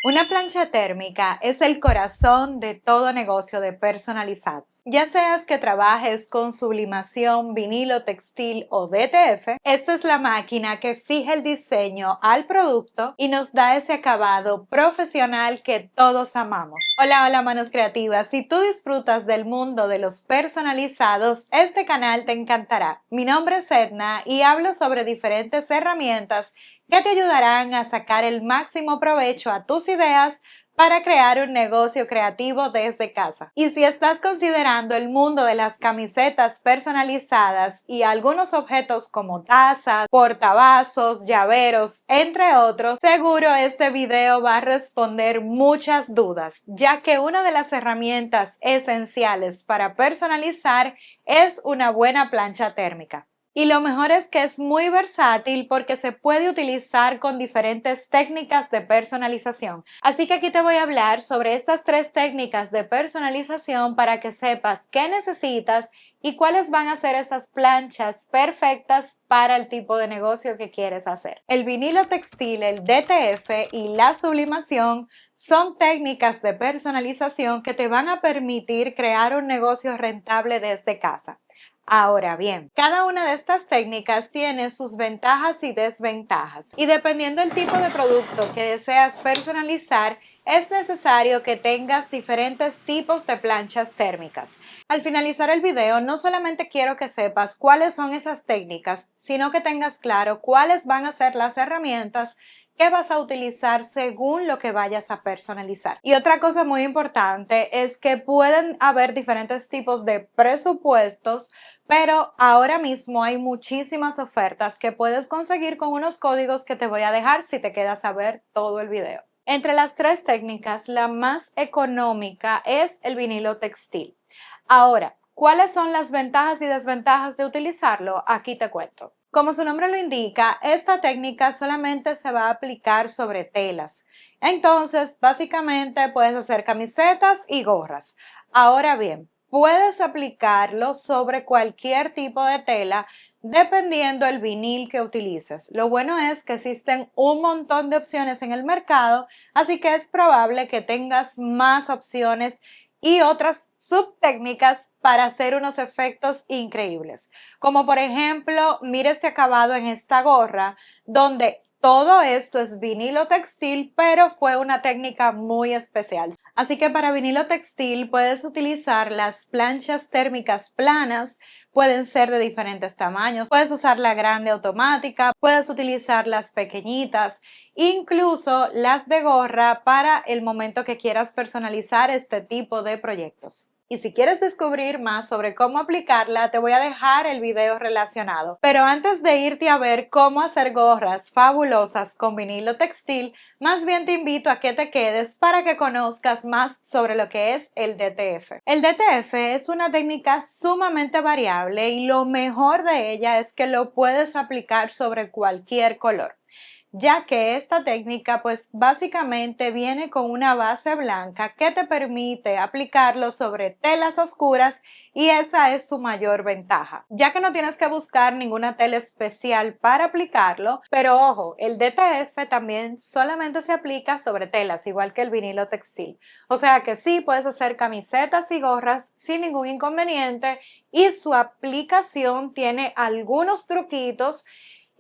Una plancha térmica es el corazón de todo negocio de personalizados. Ya seas que trabajes con sublimación, vinilo textil o DTF, esta es la máquina que fija el diseño al producto y nos da ese acabado profesional que todos amamos. Hola, hola manos creativas. Si tú disfrutas del mundo de los personalizados, este canal te encantará. Mi nombre es Edna y hablo sobre diferentes herramientas que te ayudarán a sacar el máximo provecho a tus ideas para crear un negocio creativo desde casa. Y si estás considerando el mundo de las camisetas personalizadas y algunos objetos como tazas, portavasos, llaveros, entre otros, seguro este video va a responder muchas dudas, ya que una de las herramientas esenciales para personalizar es una buena plancha térmica. Y lo mejor es que es muy versátil porque se puede utilizar con diferentes técnicas de personalización. Así que aquí te voy a hablar sobre estas 3 técnicas de personalización para que sepas qué necesitas y cuáles van a ser esas planchas perfectas para el tipo de negocio que quieres hacer. El vinilo textil, el DTF y la sublimación son técnicas de personalización que te van a permitir crear un negocio rentable desde casa. Ahora bien, cada una de estas técnicas tiene sus ventajas y desventajas y dependiendo del tipo de producto que deseas personalizar, es necesario que tengas diferentes tipos de planchas térmicas. Al finalizar el video, no solamente quiero que sepas cuáles son esas técnicas, sino que tengas claro cuáles van a ser las herramientas que vas a utilizar según lo que vayas a personalizar. Y otra cosa muy importante es que pueden haber diferentes tipos de presupuestos, pero ahora mismo hay muchísimas ofertas que puedes conseguir con unos códigos que te voy a dejar si te quedas a ver todo el video. Entre las 3 técnicas, la más económica es el vinilo textil. Ahora, ¿cuáles son las ventajas y desventajas de utilizarlo? Aquí te cuento. Como su nombre lo indica, esta técnica solamente se va a aplicar sobre telas. Entonces, básicamente puedes hacer camisetas y gorras. Ahora bien, puedes aplicarlo sobre cualquier tipo de tela dependiendo el vinil que utilices. Lo bueno es que existen un montón de opciones en el mercado, así que es probable que tengas más opciones y otras subtécnicas para hacer unos efectos increíbles. Como por ejemplo, mire este acabado en esta gorra, donde todo esto es vinilo textil, pero fue una técnica muy especial. Así que para vinilo textil puedes utilizar las planchas térmicas planas, pueden ser de diferentes tamaños, puedes usar la grande automática, puedes utilizar las pequeñitas, incluso las de gorra para el momento que quieras personalizar este tipo de proyectos. Y si quieres descubrir más sobre cómo aplicarla, te voy a dejar el video relacionado. Pero antes de irte a ver cómo hacer gorras fabulosas con vinilo textil, más bien te invito a que te quedes para que conozcas más sobre lo que es el DTF. El DTF es una técnica sumamente variable y lo mejor de ella es que lo puedes aplicar sobre cualquier color, ya que esta técnica pues básicamente viene con una base blanca que te permite aplicarlo sobre telas oscuras y esa es su mayor ventaja, ya que no tienes que buscar ninguna tela especial para aplicarlo, pero ojo, el DTF también solamente se aplica sobre telas, igual que el vinilo textil, o sea que sí puedes hacer camisetas y gorras sin ningún inconveniente y su aplicación tiene algunos truquitos.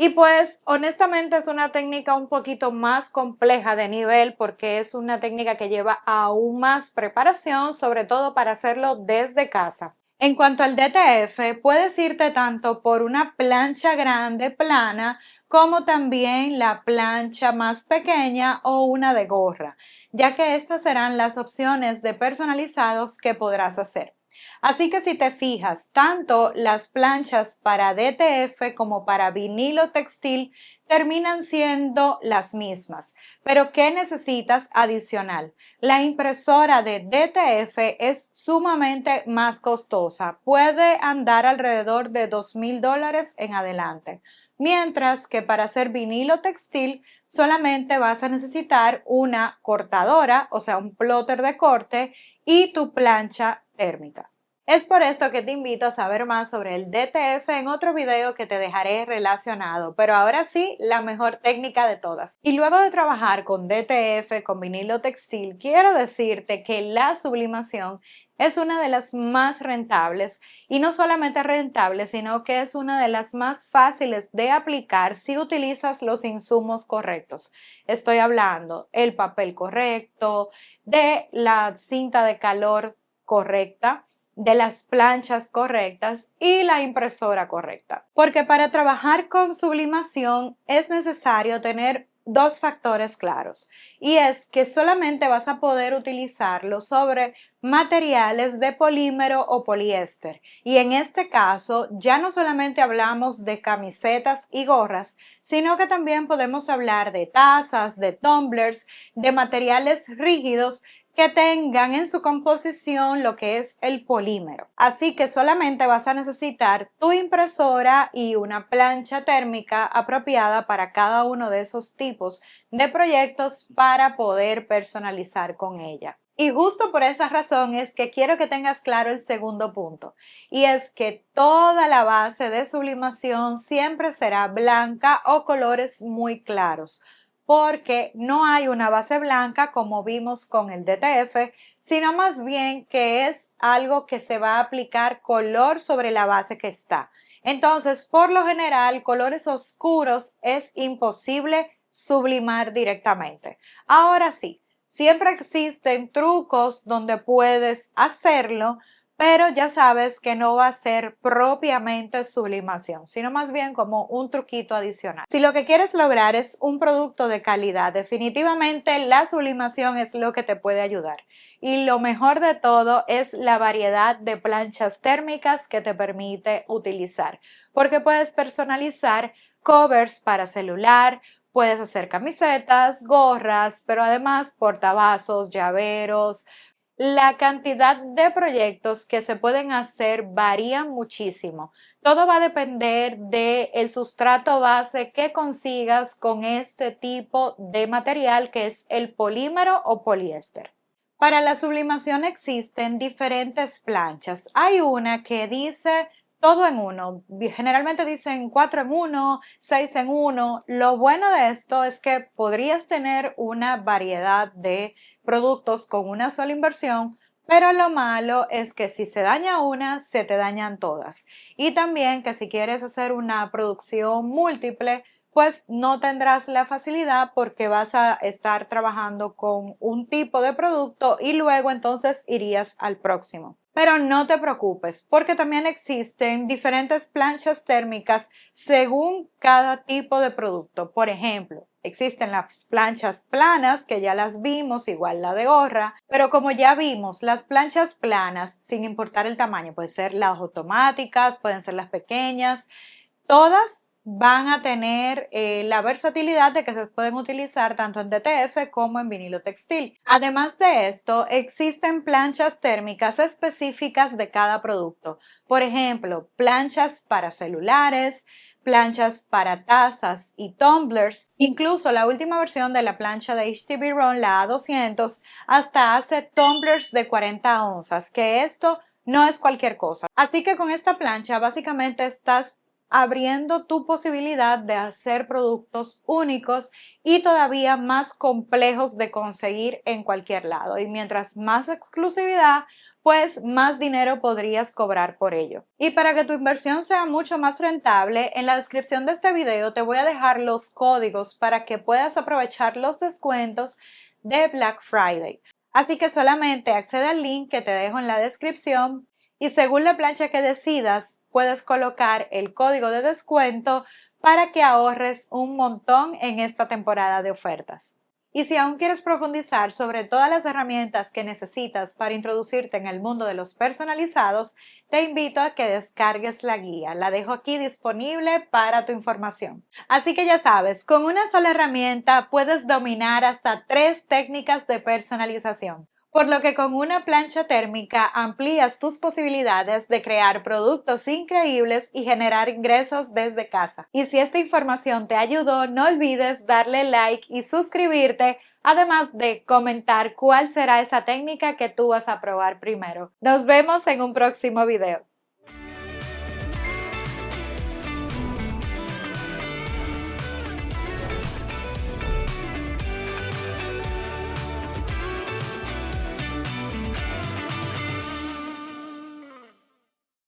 Y pues honestamente es una técnica un poquito más compleja de nivel porque es una técnica que lleva aún más preparación, sobre todo para hacerlo desde casa. En cuanto al DTF, puedes irte tanto por una plancha grande plana como también la plancha más pequeña o una de gorra, ya que estas serán las opciones de personalizados que podrás hacer. Así que si te fijas, tanto las planchas para DTF como para vinilo textil terminan siendo las mismas. Pero ¿qué necesitas adicional? La impresora de DTF es sumamente más costosa. Puede andar alrededor de $2,000 en adelante. Mientras que para hacer vinilo textil solamente vas a necesitar una cortadora, o sea, un plotter de corte y tu plancha térmica. Es por esto que te invito a saber más sobre el DTF en otro video que te dejaré relacionado, pero ahora sí, la mejor técnica de todas. Y luego de trabajar con DTF, con vinilo textil, quiero decirte que la sublimación es una de las más rentables y no solamente rentable, sino que es una de las más fáciles de aplicar si utilizas los insumos correctos. Estoy hablando el papel correcto, de la cinta de calor correcta, de las planchas correctas y la impresora correcta. Porque para trabajar con sublimación es necesario tener dos factores claros, y es que solamente vas a poder utilizarlo sobre materiales de polímero o poliéster, y en este caso ya no solamente hablamos de camisetas y gorras, sino que también podemos hablar de tazas, de tumblers, de materiales rígidos que tengan en su composición lo que es el polímero. Así que solamente vas a necesitar tu impresora y una plancha térmica apropiada para cada uno de esos tipos de proyectos para poder personalizar con ella. Y justo por esa razón es que quiero que tengas claro el segundo punto, y es que toda la base de sublimación siempre será blanca o colores muy claros, porque no hay una base blanca como vimos con el DTF, sino más bien que es algo que se va a aplicar color sobre la base que está. Entonces, por lo general, colores oscuros es imposible sublimar directamente. Ahora sí, siempre existen trucos donde puedes hacerlo, pero ya sabes que no va a ser propiamente sublimación, sino más bien como un truquito adicional. Si lo que quieres lograr es un producto de calidad, definitivamente la sublimación es lo que te puede ayudar. Y lo mejor de todo es la variedad de planchas térmicas que te permite utilizar, porque puedes personalizar covers para celular, puedes hacer camisetas, gorras, pero además portavasos, llaveros. La cantidad de proyectos que se pueden hacer varía muchísimo. Todo va a depender del sustrato base que consigas con este tipo de material, que es el polímero o poliéster. Para la sublimación existen diferentes planchas. Hay una que dice todo en uno. Generalmente dicen 4 en 1, 6 en 1. Lo bueno de esto es que podrías tener una variedad de productos con una sola inversión, pero lo malo es que si se daña una, se te dañan todas. Y también que si quieres hacer una producción múltiple, pues no tendrás la facilidad porque vas a estar trabajando con un tipo de producto y luego entonces irías al próximo. Pero no te preocupes, porque también existen diferentes planchas térmicas según cada tipo de producto. Por ejemplo, existen las planchas planas, que ya las vimos, igual la de gorra, pero como ya vimos, las planchas planas, sin importar el tamaño, pueden ser las automáticas, pueden ser las pequeñas, todas van a tener la versatilidad de que se pueden utilizar tanto en DTF como en vinilo textil. Además de esto, existen planchas térmicas específicas de cada producto. Por ejemplo, planchas para celulares, planchas para tazas y tumblers. Incluso la última versión de la plancha de HTB Ron, la A200, hasta hace tumblers de 40 onzas, que esto no es cualquier cosa. Así que con esta plancha básicamente estás abriendo tu posibilidad de hacer productos únicos y todavía más complejos de conseguir en cualquier lado. Y mientras más exclusividad, pues más dinero podrías cobrar por ello. Y para que tu inversión sea mucho más rentable, en la descripción de este video te voy a dejar los códigos para que puedas aprovechar los descuentos de Black Friday. Así que solamente accede al link que te dejo en la descripción y según la plancha que decidas, puedes colocar el código de descuento para que ahorres un montón en esta temporada de ofertas. Y si aún quieres profundizar sobre todas las herramientas que necesitas para introducirte en el mundo de los personalizados, te invito a que descargues la guía. La dejo aquí disponible para tu información. Así que ya sabes, con una sola herramienta puedes dominar hasta 3 técnicas de personalización. Por lo que con una plancha térmica amplías tus posibilidades de crear productos increíbles y generar ingresos desde casa. Y si esta información te ayudó, no olvides darle like y suscribirte además de comentar cuál será esa técnica que tú vas a probar primero. Nos vemos en un próximo video.